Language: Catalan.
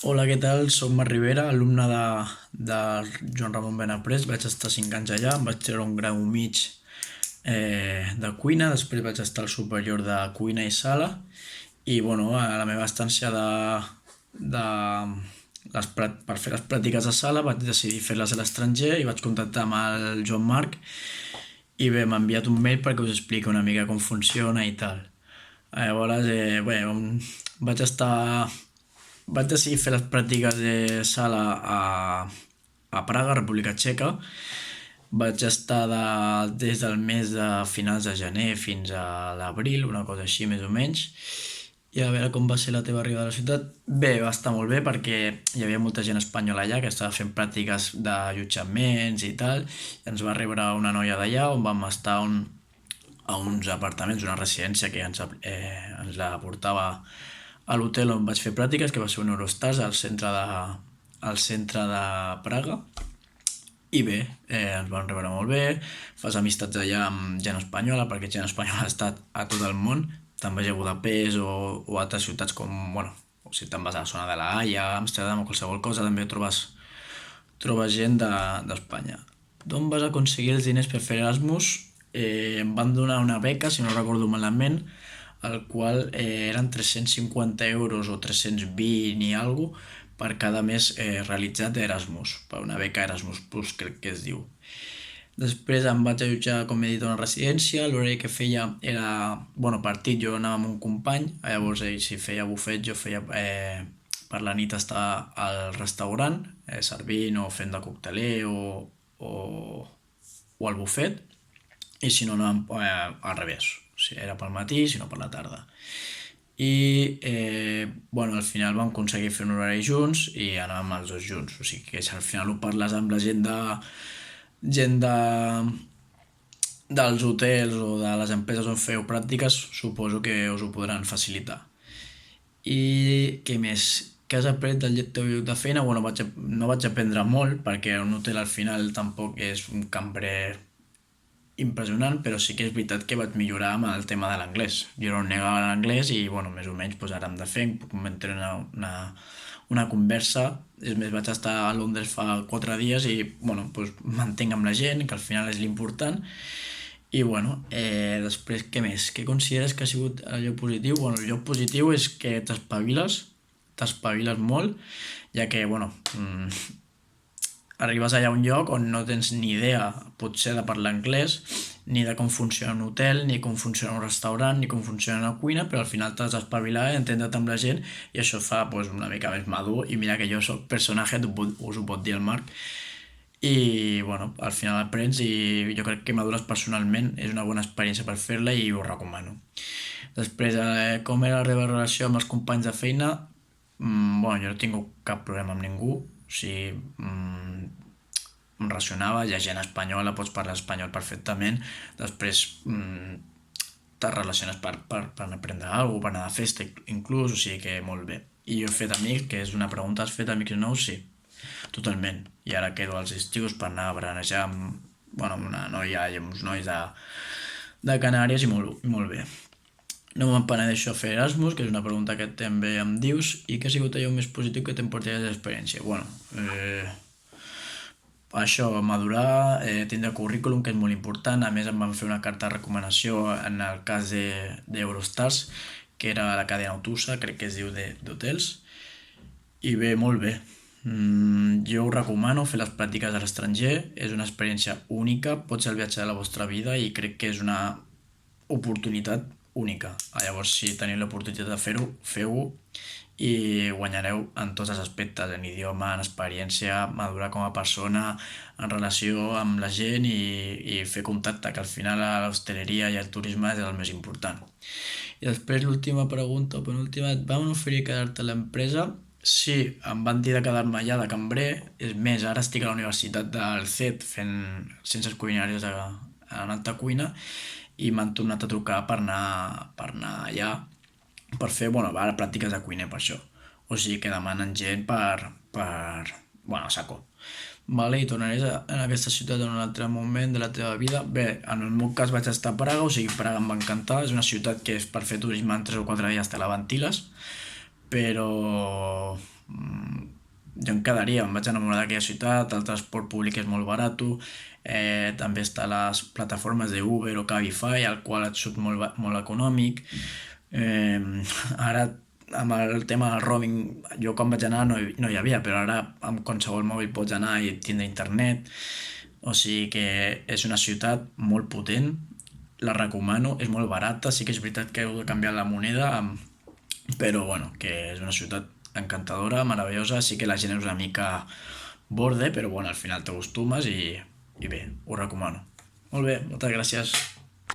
Hola, què tal? Soc Marc Rivera, alumne de Joan Ramon Benaprés. Vaig estar 5 anys allà, em vaig treure un grau mig de cuina, després vaig estar al superior de cuina i sala i bueno, a la meva estància de per fer les pràctiques de sala vaig decidir fer-les a l'estranger i vaig contactar amb el Joan Marc i bé, m'ha enviat un mail perquè us expliqui una mica com funciona i tal. Llavors, vaig estar vaig decidir fer les pràctiques de sala a Praga, República Txeca. Vaig estar des del mes de finals de gener fins a l'abril, una cosa així més o menys. I a veure com va ser la teva arribada a la ciutat. Bé, va estar molt bé perquè hi havia molta gent espanyola allà que estava fent pràctiques d'allotjaments i tal. I ens va rebre una noia d'allà on vam estar a uns apartaments, una residència que ens la portava a l'hotel on vaig fer pràctiques, que va ser un Eurostars al centre de Praga. I bé, ens van rebre molt bé, fas amistats allà amb gent espanyola, perquè gent espanyola ha estat a tot el món, te'n vagi a Budapest o altres ciutats com, bueno, o si te'n vas a la zona de la Haia, Amsterdam o qualsevol cosa, també trobes gent d'Espanya. D'on vas aconseguir els diners per fer Erasmus? Em van donar una beca, si no recordo malament, el qual eren 350 euros o 320 i alguna cosa per cada mes realitzat d'Erasmus, per una beca Erasmus Plus, crec que es diu. Després em vaig allotjar, com he dit, a una residència. L'horari que feia era, bueno, partit, jo anava amb un company, llavors ell si feia bufet, jo feia per la nit estar al restaurant, servint o fent de cocteler o al bufet, i si no anàvem al revés, o sigui, era pel matí, si no per la tarda. I bueno, al final vam aconseguir fer un horari junts i anàvem els dos junts, o sigui que si al final ho parles amb la gent dels hotels o de les empreses on feu pràctiques, suposo que us ho podran facilitar. I què més? Què has après del teu lloc de feina? Bueno, no vaig aprendre molt, perquè un hotel al final tampoc és un cambrer impressionant, però sí que és veritat que vaig millorar amb el tema de l'anglès. Jo no negava l'anglès i, bueno, més o menys pues, ara em defenc, puc mantenir una conversa. És més, vaig estar a Londres fa 4 dies i, bueno, pues, mantenc amb la gent, que al final és l'important. I, bueno, després, què més? Què consideres que ha sigut el lloc positiu? Bueno, el lloc positiu és que t'espaviles molt, ja que, bueno, arribes allà a un lloc on no tens ni idea, potser, de parlar anglès, ni de com funciona un hotel, ni com funciona un restaurant, ni com funciona una cuina, però al final t'has d'espavilar i entendre't amb la gent i això fa pues, una mica més madur. I mira que jo soc personatge, us ho pot dir el Marc, i bueno, al final aprens i jo crec que madures personalment, és una bona experiència per fer-la i ho recomano. Després, com era la meva relació amb els companys de feina? Bueno, jo no he tingut cap problema amb ningú, o sigui, em relacionava, hi ha gent espanyola, pots parlar espanyol perfectament, després te relaciones per aprendre alguna cosa, per anar de festa inclús, o sigui que molt bé. I jo he fet amics, que és una pregunta, has fet amics nous? Sí, totalment. I ara quedo als estius per anar a branejar amb una noia i amb uns nois de Canàries i molt bé. No me'n penedeixo a fer Erasmus, que és una pregunta que també em dius, i què ha sigut allò més positiu que t'emportaries d'experiència? Bueno, això, madurar, tindre currículum, que és molt important. A més, em van fer una carta de recomanació en el cas d'Eurostars, que era la cadena Autusa, crec que es diu, d'hotels. I bé, molt bé. Jo us recomano fer les pràctiques a l'estranger, és una experiència única, pot ser el viatge de la vostra vida i crec que és una oportunitat única. Llavors, si teniu l'oportunitat de fer-ho, feu-ho i guanyareu en tots els aspectes, en idioma, en experiència, madurar com a persona, en relació amb la gent i fer contacte, que al final a l'hostaleria i el turisme és el més important. I després l'última pregunta, o penúltima, et van oferir quedar-te a l'empresa? Sí, em van dir de quedar-me allà de cambrer, és més, ara estic a la Universitat del CET fent ciències culinàries en alta cuina i m'han tornat a trucar per anar allà per fer, bueno, ara pràctiques de cuiner per això. O sigui que demanen gent bueno, a saco. Vale, i tornaries en aquesta ciutat en un altre moment de la teva vida? Bé, en el meu cas vaig estar a Praga, o sigui, Praga em va encantar, és una ciutat que és per fer turisme en 3 o 4 dies te la ventiles, però jo em quedaria, em vaig enamorar d'aquella ciutat, el transport públic és molt barat, també està les plataformes de Uber o Cabify, al qual et surt molt econòmic. Eh, Ara, amb el tema del roaming, jo quan vaig anar no hi havia, però ara amb qualsevol mòbil pots anar i tindre internet, o sigui que és una ciutat molt potent, la recomano, és molt barata, sí que és veritat que heu de canviar la moneda, però bueno, que és una ciutat encantadora, meravellosa, sí que la gent és una mica borde, però bueno, al final t'acostumes i bé, ho recomano. Molt bé, moltes gràcies.